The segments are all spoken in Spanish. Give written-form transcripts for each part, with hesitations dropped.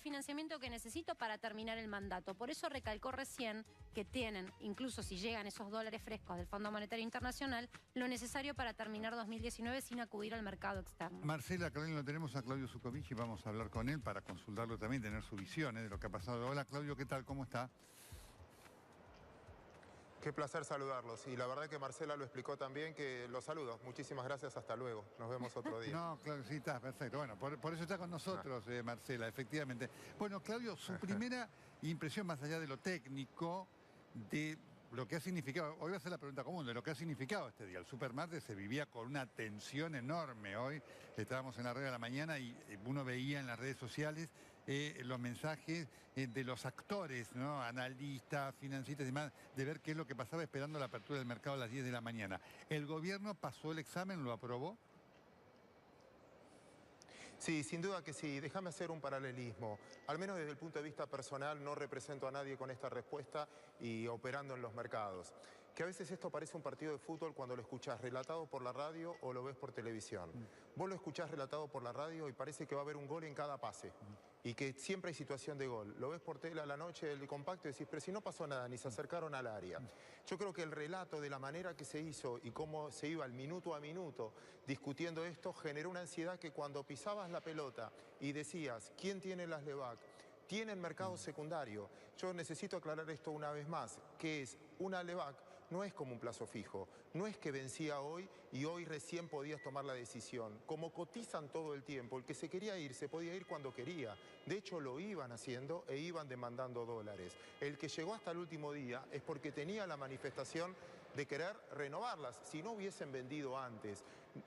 financiamiento que necesito para terminar el mandato. Por eso recalcó recién que tienen, incluso si llegan esos dólares frescos del Fondo Monetario Internacional, lo necesario para terminar 2019 sin acudir al mercado externo. Marcela, Claudio, lo tenemos a Claudio Zucovich y vamos a hablar con él para consultarlo también, tener su visión de lo que ha pasado. Hola Claudio, ¿qué tal? ¿Cómo está? Qué placer saludarlos. Y la verdad que Marcela lo explicó también, que los saludo. Muchísimas gracias, hasta luego. Nos vemos otro día. No, claro, sí, está perfecto. Bueno, por eso está con nosotros, Marcela, efectivamente. Bueno, Claudio, su primera impresión, más allá de lo técnico, de lo que ha significado, hoy va a ser la pregunta común, de lo que ha significado este día. El supermartes se vivía con una tensión enorme. Hoy estábamos en la red de la mañana y uno veía en las redes sociales los mensajes de los actores, ¿no? Analistas, financistas y demás, de ver qué es lo que pasaba esperando la apertura del mercado a las 10 de la mañana. ¿El gobierno pasó el examen, lo aprobó? Sí, sin duda que sí. Déjame hacer un paralelismo. Al menos desde el punto de vista personal, no represento a nadie con esta respuesta y operando en los mercados. Que a veces esto parece un partido de fútbol cuando lo escuchás relatado por la radio o lo ves por televisión. Vos lo escuchás relatado por la radio y parece que va a haber un gol en cada pase. Y que siempre hay situación de gol. Lo ves por tele a la noche, el compacto, y decís, pero si no pasó nada, ni se acercaron al área. Yo creo que el relato de la manera que se hizo y cómo se iba el minuto a minuto discutiendo esto generó una ansiedad que cuando pisabas la pelota y decías, ¿quién tiene las LEVAC? Tienen mercado secundario. Yo necesito aclarar esto una vez más, que es una LEVAC, no es como un plazo fijo, no es que vencía hoy y hoy recién podías tomar la decisión. Como cotizan todo el tiempo, el que se quería ir se podía ir cuando quería. De hecho lo iban haciendo e iban demandando dólares. El que llegó hasta el último día es porque tenía la manifestación de querer renovarlas, si no hubiesen vendido antes.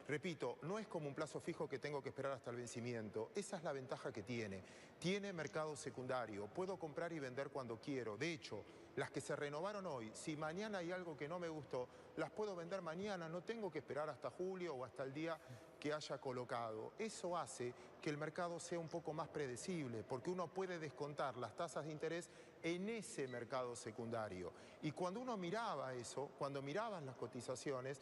Repito, no es como un plazo fijo que tengo que esperar hasta el vencimiento. Esa es la ventaja que tiene. Tiene mercado secundario, puedo comprar y vender cuando quiero. De hecho, las que se renovaron hoy, si mañana hay algo que no me gustó, las puedo vender mañana, no tengo que esperar hasta julio o hasta el día que haya colocado. Eso hace que el mercado sea un poco más predecible, porque uno puede descontar las tasas de interés en ese mercado secundario. Y cuando uno miraba eso, cuando miraban las cotizaciones,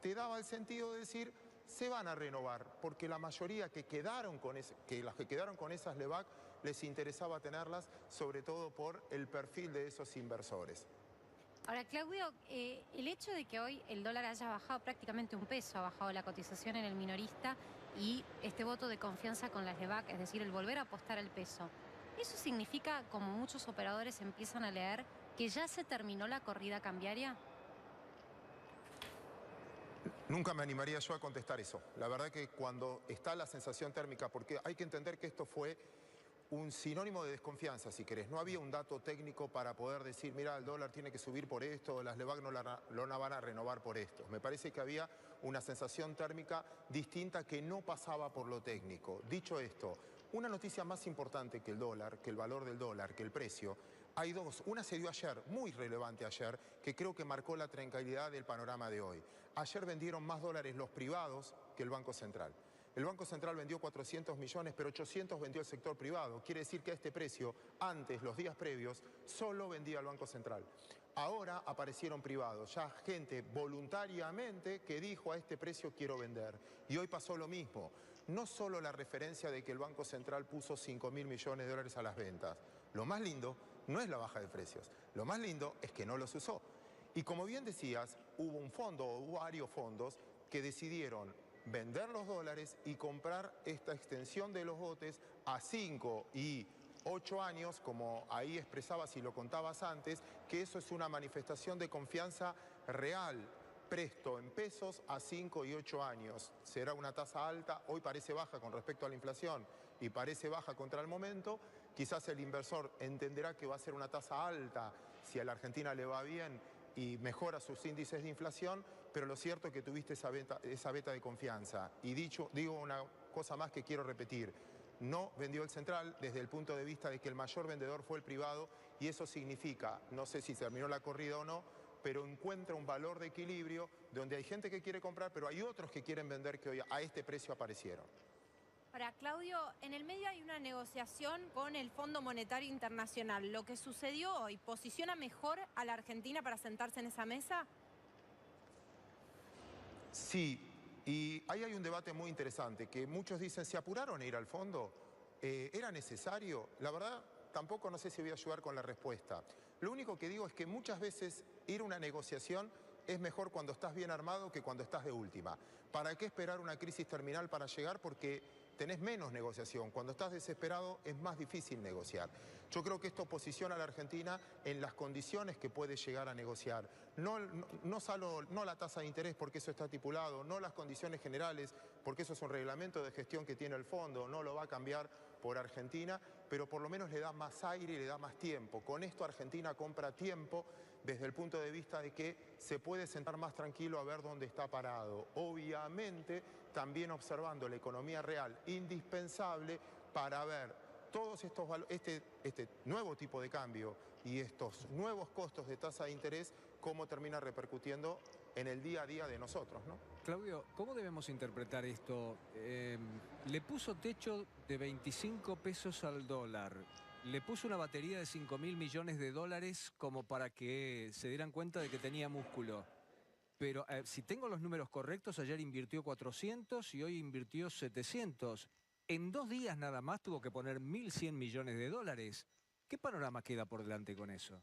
te daba el sentido de decir, se van a renovar, porque la mayoría las que quedaron con esas LEVAC les interesaba tenerlas, sobre todo por el perfil de esos inversores. Ahora, Claudio, el hecho de que hoy el dólar haya bajado prácticamente un peso, ha bajado la cotización en el minorista y este voto de confianza con las LEVAC, es decir, el volver a apostar al peso, ¿eso significa, como muchos operadores empiezan a leer, que ya se terminó la corrida cambiaria? Nunca me animaría yo a contestar eso. La verdad que cuando está la sensación térmica, porque hay que entender que esto fue un sinónimo de desconfianza, si querés. No había un dato técnico para poder decir, mira, el dólar tiene que subir por esto, las LEVAC no la van a renovar por esto. Me parece que había una sensación térmica distinta que no pasaba por lo técnico. Dicho esto, una noticia más importante que el dólar, que el valor del dólar, que el precio, hay dos. Una se dio ayer, muy relevante ayer, que creo que marcó la tranquilidad del panorama de hoy. Ayer vendieron más dólares los privados que el Banco Central. El Banco Central vendió 400 millones, pero 800 vendió el sector privado. Quiere decir que a este precio, antes, los días previos, solo vendía el Banco Central. Ahora aparecieron privados, ya gente voluntariamente que dijo a este precio quiero vender. Y hoy pasó lo mismo. No solo la referencia de que el Banco Central puso 5.000 millones de dólares a las ventas. Lo más lindo no es la baja de precios. Lo más lindo es que no los usó. Y como bien decías, hubo un fondo o varios fondos que decidieron vender los dólares y comprar esta extensión de los botes a 5 y 8 años, como ahí expresabas y lo contabas antes, que eso es una manifestación de confianza real. Presto en pesos a 5 y 8 años. Será una tasa alta, hoy parece baja con respecto a la inflación y parece baja contra el momento. Quizás el inversor entenderá que va a ser una tasa alta si a la Argentina le va bien y mejora sus índices de inflación, pero lo cierto es que tuviste esa beta de confianza. Y digo una cosa más que quiero repetir. No vendió el central desde el punto de vista de que el mayor vendedor fue el privado y eso significa, no sé si terminó la corrida o no, pero encuentra un valor de equilibrio donde hay gente que quiere comprar, pero hay otros que quieren vender que hoy a este precio aparecieron. Ahora, Claudio, en el medio hay una negociación con el Fondo Monetario Internacional. ¿Lo que sucedió hoy posiciona mejor a la Argentina para sentarse en esa mesa? Sí, y ahí hay un debate muy interesante, que muchos dicen, ¿se apuraron a ir al fondo? ¿Era necesario? La verdad, tampoco no sé si voy a ayudar con la respuesta. Lo único que digo es que muchas veces ir a una negociación es mejor cuando estás bien armado que cuando estás de última. ¿Para qué esperar una crisis terminal para llegar? Porque tenés menos negociación. Cuando estás desesperado es más difícil negociar. Yo creo que esto posiciona a la Argentina en las condiciones que puede llegar a negociar. No la tasa de interés, porque eso está estipulado, no las condiciones generales, porque eso es un reglamento de gestión que tiene el fondo, no lo va a cambiar por Argentina, pero por lo menos le da más aire y le da más tiempo. Con esto Argentina compra tiempo desde el punto de vista de que se puede sentar más tranquilo a ver dónde está parado. Obviamente, también observando la economía real, indispensable para ver todos estos este nuevo tipo de cambio y estos nuevos costos de tasa de interés, cómo termina repercutiendo en el día a día de nosotros, ¿no? Claudio, ¿cómo debemos interpretar esto? Le puso techo de 25 pesos al dólar. Le puso una batería de 5.000 millones de dólares como para que se dieran cuenta de que tenía músculo. Pero si tengo los números correctos, ayer invirtió 400 y hoy invirtió 700. En 2 días nada más tuvo que poner 1.100 millones de dólares. ¿Qué panorama queda por delante con eso?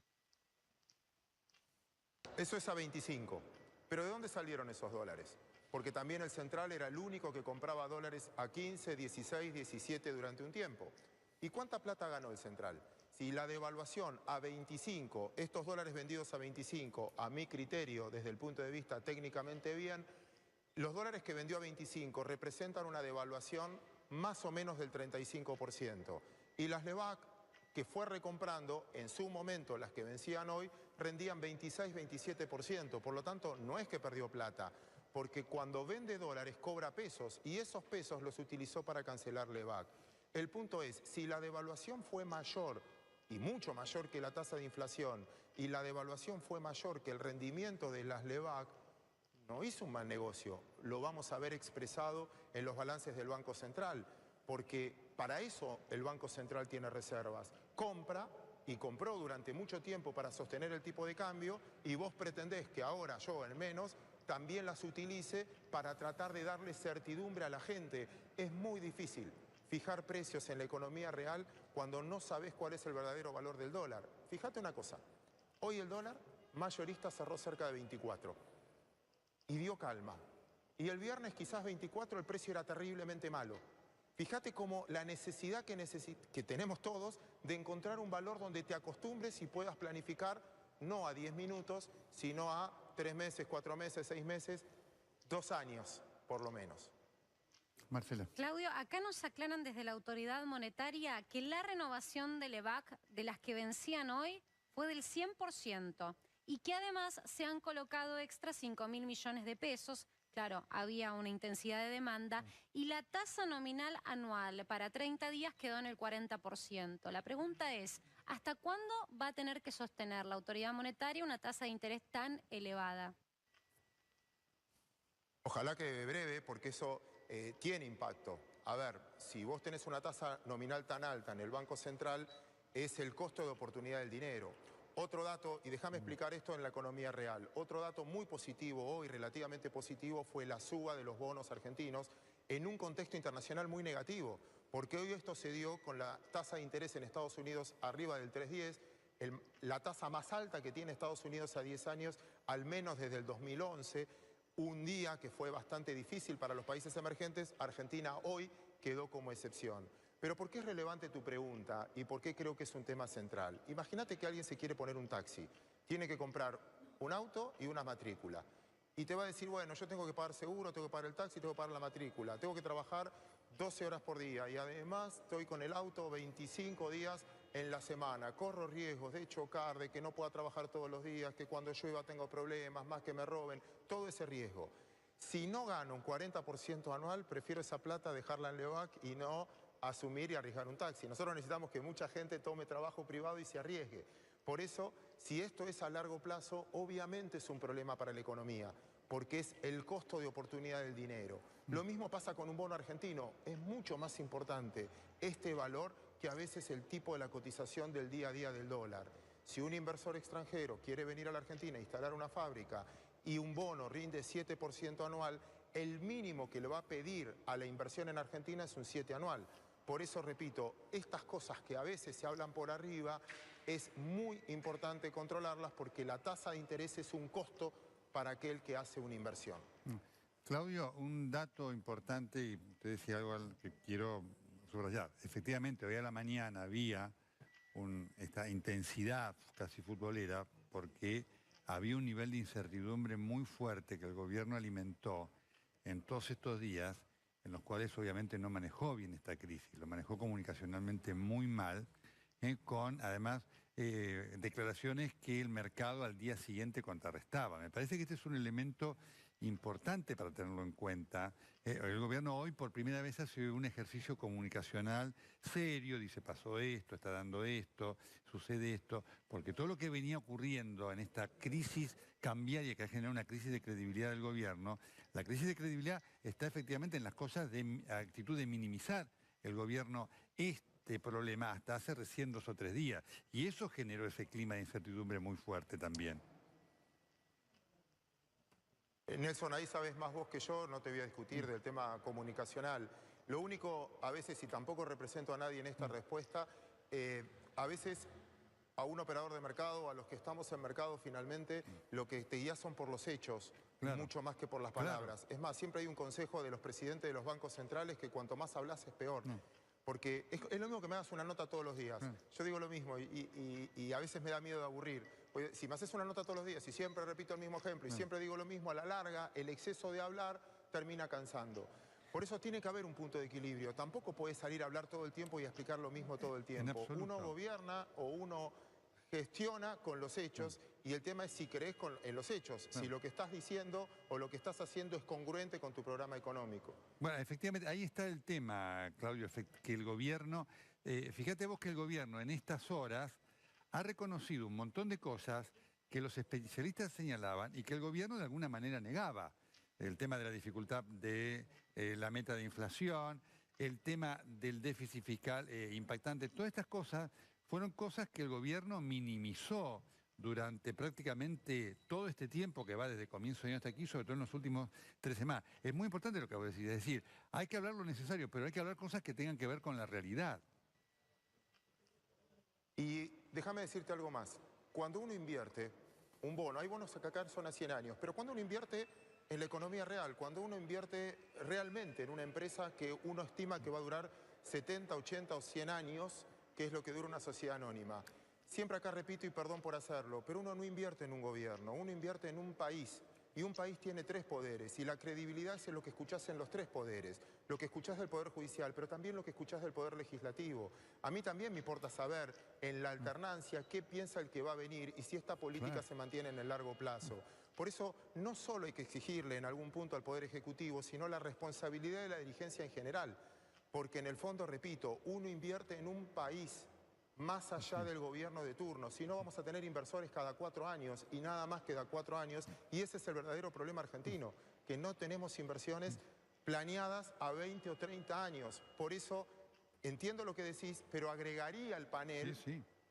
Eso es a 25. ¿Pero de dónde salieron esos dólares? Porque también el Central era el único que compraba dólares a 15, 16, 17 durante un tiempo. ¿Y cuánta plata ganó el Central? Si la devaluación a 25, estos dólares vendidos a 25, a mi criterio, desde el punto de vista técnicamente bien, los dólares que vendió a 25 representan una devaluación más o menos del 35%. Y las LEVAC, que fue recomprando, en su momento las que vencían hoy, rendían 26, 27%. Por lo tanto, no es que perdió plata, porque cuando vende dólares cobra pesos y esos pesos los utilizó para cancelar LEVAC. El punto es, si la devaluación fue mayor y mucho mayor que la tasa de inflación y la devaluación fue mayor que el rendimiento de las LEVAC, no hizo un mal negocio. Lo vamos a ver expresado en los balances del Banco Central, porque para eso el Banco Central tiene reservas. Compra y compró durante mucho tiempo para sostener el tipo de cambio y vos pretendés que ahora yo, al menos, también las utilice para tratar de darle certidumbre a la gente. Es muy difícil fijar precios en la economía real cuando no sabés cuál es el verdadero valor del dólar. Fíjate una cosa, hoy el dólar mayorista cerró cerca de 24 y dio calma. Y el viernes quizás 24 el precio era terriblemente malo. Fíjate cómo la necesidad que tenemos todos de encontrar un valor donde te acostumbres y puedas planificar no a 10 minutos, sino a 3 meses, 4 meses, 6 meses, 2 años por lo menos. Marcela. Claudio, acá nos aclaran desde la autoridad monetaria que la renovación del EVAC de las que vencían hoy fue del 100% y que además se han colocado extra 5.000 millones de pesos. Claro, había una intensidad de demanda y la tasa nominal anual para 30 días quedó en el 40%. La pregunta es, ¿hasta cuándo va a tener que sostener la autoridad monetaria una tasa de interés tan elevada? Ojalá que breve, porque eso tiene impacto. A ver, si vos tenés una tasa nominal tan alta en el Banco Central, es el costo de oportunidad del dinero. Otro dato, y déjame explicar esto en la economía real, otro dato muy positivo hoy, relativamente positivo, fue la suba de los bonos argentinos en un contexto internacional muy negativo, porque hoy esto se dio con la tasa de interés en Estados Unidos arriba del 3,10, la tasa más alta que tiene Estados Unidos a 10 años, al menos desde el 2011, un día que fue bastante difícil para los países emergentes. Argentina hoy quedó como excepción. Pero ¿por qué es relevante tu pregunta y por qué creo que es un tema central? Imagínate que alguien se quiere poner un taxi, tiene que comprar un auto y una matrícula. Y te va a decir, bueno, yo tengo que pagar seguro, tengo que pagar el taxi, tengo que pagar la matrícula, tengo que trabajar 12 horas por día y además estoy con el auto 25 días en la semana. Corro riesgos de chocar, de que no pueda trabajar todos los días, que cuando llueva tengo problemas, más que me roben, todo ese riesgo. Si no gano un 40% anual, prefiero esa plata dejarla en LEVAC y no asumir y arriesgar un taxi. Nosotros necesitamos que mucha gente tome trabajo privado y se arriesgue. Por eso, si esto es a largo plazo, obviamente es un problema para la economía, porque es el costo de oportunidad del dinero. Lo mismo pasa con un bono argentino. Es mucho más importante este valor que a veces el tipo de la cotización del día a día del dólar. Si un inversor extranjero quiere venir a la Argentina a instalar una fábrica y un bono rinde 7% anual, el mínimo que le va a pedir a la inversión en Argentina es un 7 anual. Por eso, repito, estas cosas que a veces se hablan por arriba, es muy importante controlarlas porque la tasa de interés es un costo para aquel que hace una inversión. Claudio, un dato importante, y te decía algo que quiero subrayar. Efectivamente, hoy a la mañana había esta intensidad casi futbolera porque había un nivel de incertidumbre muy fuerte que el gobierno alimentó en todos estos días, en los cuales obviamente no manejó bien esta crisis, lo manejó comunicacionalmente muy mal, con además declaraciones que el mercado al día siguiente contrarrestaba. Me parece que este es un elemento importante para tenerlo en cuenta. El gobierno hoy por primera vez hace un ejercicio comunicacional serio, dice pasó esto, está dando esto, sucede esto, porque todo lo que venía ocurriendo en esta crisis cambiaria que ha generado una crisis de credibilidad del gobierno, la crisis de credibilidad está efectivamente en las cosas de actitud de minimizar el gobierno este problema hasta hace recién 2 o 3 días. Y eso generó ese clima de incertidumbre muy fuerte también. Nelson, ahí sabes más vos que yo, no te voy a discutir del tema comunicacional. Lo único, a veces, y tampoco represento a nadie en esta respuesta, a veces a un operador de mercado, a los que estamos en mercado finalmente, lo que te guía son por los hechos, mucho más que por las palabras. Es más, siempre hay un consejo de los presidentes de los bancos centrales que cuanto más hablas es peor. Porque es lo mismo que me hagas una nota todos los días. Yo digo lo mismo y a veces me da miedo de aburrir. Porque si me haces una nota todos los días y siempre repito el mismo ejemplo y siempre digo lo mismo, a la larga el exceso de hablar termina cansando. Por eso tiene que haber un punto de equilibrio. Tampoco puedes salir a hablar todo el tiempo y a explicar lo mismo todo el tiempo. Uno gobierna o uno gestiona con los hechos y el tema es si crees en los hechos, si lo que estás diciendo o lo que estás haciendo es congruente con tu programa económico. Bueno, efectivamente, ahí está el tema, Claudio, que el gobierno, fíjate vos que el gobierno en estas horas ha reconocido un montón de cosas que los especialistas señalaban y que el gobierno de alguna manera negaba. El tema de la dificultad de la meta de inflación, el tema del déficit fiscal impactante, todas estas cosas fueron cosas que el gobierno minimizó durante prácticamente todo este tiempo que va desde el comienzo de año hasta aquí, sobre todo en los últimos 3 semanas. Es muy importante lo que voy a decir, es decir, hay que hablar lo necesario, pero hay que hablar cosas que tengan que ver con la realidad. Y déjame decirte algo más. Cuando uno invierte un bono, hay bonos que acá son a 100 años, pero cuando uno invierte en la economía real, cuando uno invierte realmente en una empresa que uno estima que va a durar 70, 80 o 100 años, que es lo que dura una sociedad anónima. Siempre acá repito y perdón por hacerlo, pero uno no invierte en un gobierno, uno invierte en un país. Y un país tiene 3 poderes y la credibilidad es lo que escuchás en los 3 poderes. Lo que escuchás del Poder Judicial, pero también lo que escuchás del Poder Legislativo. A mí también me importa saber en la alternancia qué piensa el que va a venir y si esta política se mantiene en el largo plazo. Por eso no solo hay que exigirle en algún punto al Poder Ejecutivo, sino la responsabilidad de la dirigencia en general. Porque en el fondo, repito, uno invierte en un país más allá del gobierno de turno. Si no, vamos a tener inversores cada 4 años y nada más que cada 4 años. Y ese es el verdadero problema argentino, que no tenemos inversiones planeadas a 20 o 30 años. Por eso entiendo lo que decís, pero agregaría al panel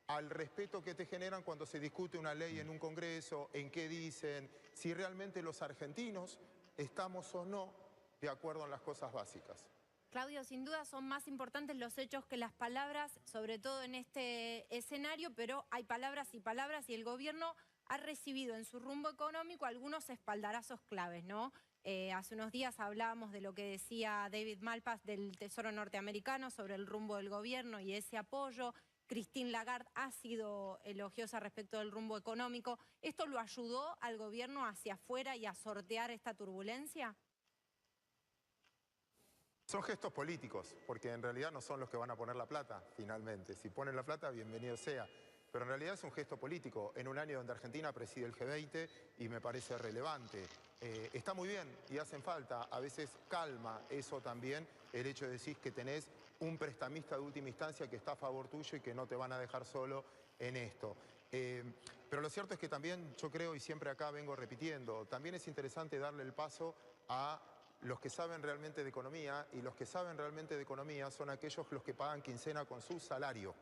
al respeto que te generan cuando se discute una ley en un congreso, en qué dicen, si realmente los argentinos estamos o no de acuerdo en las cosas básicas. Claudio, sin duda son más importantes los hechos que las palabras, sobre todo en este escenario, pero hay palabras y el gobierno ha recibido en su rumbo económico algunos espaldarazos claves, ¿no? Hace unos días hablábamos de lo que decía David Malpass del Tesoro norteamericano sobre el rumbo del gobierno y ese apoyo. Christine Lagarde ha sido elogiosa respecto del rumbo económico. ¿Esto lo ayudó al gobierno hacia afuera y a sortear esta turbulencia? Son gestos políticos, porque en realidad no son los que van a poner la plata, finalmente. Si ponen la plata, bienvenido sea. Pero en realidad es un gesto político, en un año donde Argentina preside el G20 y me parece relevante. Está muy bien y hacen falta, a veces calma eso también, el hecho de decir que tenés un prestamista de última instancia que está a favor tuyo y que no te van a dejar solo en esto. Pero lo cierto es que también yo creo, y siempre acá vengo repitiendo, también es interesante darle el paso a los que saben realmente de economía, y los que saben realmente de economía son aquellos los que pagan quincena con su salario,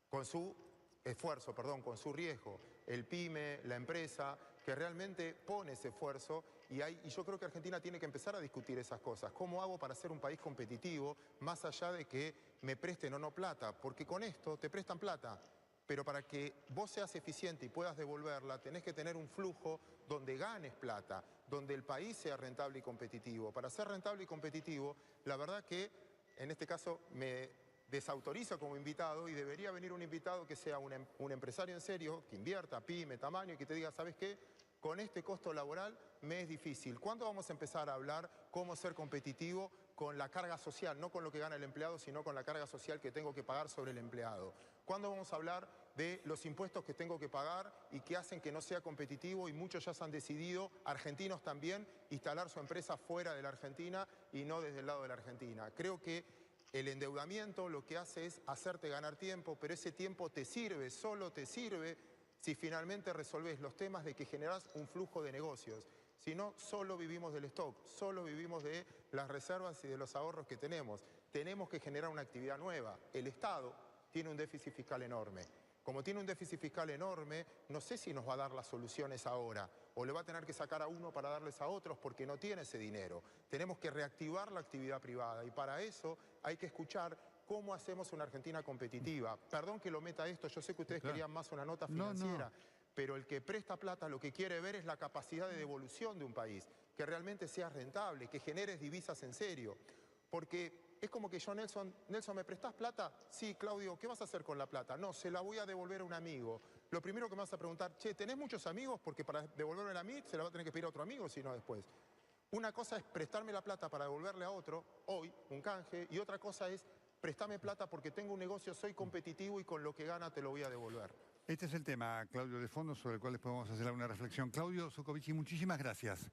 con su esfuerzo, perdón, con su riesgo. El pyme, la empresa, que realmente pone ese esfuerzo y yo creo que Argentina tiene que empezar a discutir esas cosas. ¿Cómo hago para ser un país competitivo más allá de que me presten o no plata? Porque con esto te prestan plata. Pero para que vos seas eficiente y puedas devolverla, tenés que tener un flujo donde ganes plata, donde el país sea rentable y competitivo. Para ser rentable y competitivo, la verdad que en este caso me desautorizo como invitado y debería venir un invitado que sea un empresario en serio, que invierta, pyme, tamaño, y que te diga, ¿sabes qué? Con este costo laboral me es difícil. ¿Cuándo vamos a empezar a hablar cómo ser competitivo con la carga social? No con lo que gana el empleado, sino con la carga social que tengo que pagar sobre el empleado. ¿Cuándo vamos a hablar de los impuestos que tengo que pagar y que hacen que no sea competitivo? Y muchos ya se han decidido, argentinos también, instalar su empresa fuera de la Argentina y no desde el lado de la Argentina. Creo que el endeudamiento lo que hace es hacerte ganar tiempo, pero ese tiempo te sirve, solo te sirve si finalmente resolvés los temas de que generás un flujo de negocios. Si no, solo vivimos del stock, solo vivimos de las reservas y de los ahorros que tenemos. Tenemos que generar una actividad nueva. El Estado tiene un déficit fiscal enorme. Como tiene un déficit fiscal enorme, no sé si nos va a dar las soluciones ahora, o le va a tener que sacar a uno para darles a otros porque no tiene ese dinero. Tenemos que reactivar la actividad privada y para eso hay que escuchar cómo hacemos una Argentina competitiva. Perdón que lo meta esto, yo sé que ustedes querían más una nota financiera, pero el que presta plata lo que quiere ver es la capacidad de devolución de un país, que realmente sea rentable, que generes divisas en serio. Porque es como que yo, Nelson, ¿me prestás plata? Sí, Claudio, ¿qué vas a hacer con la plata? No, se la voy a devolver a un amigo. Lo primero que me vas a preguntar, che, ¿tenés muchos amigos? Porque para devolverme a mí se la va a tener que pedir a otro amigo, si no después. Una cosa es prestarme la plata para devolverle a otro, hoy, un canje, y otra cosa es préstame plata porque tengo un negocio, soy competitivo y con lo que gana te lo voy a devolver. Este es el tema, Claudio, de fondo sobre el cual después vamos a hacer alguna reflexión. Claudio Zuccovici, muchísimas gracias.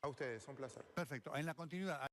A ustedes, un placer. Perfecto. En la continuidad...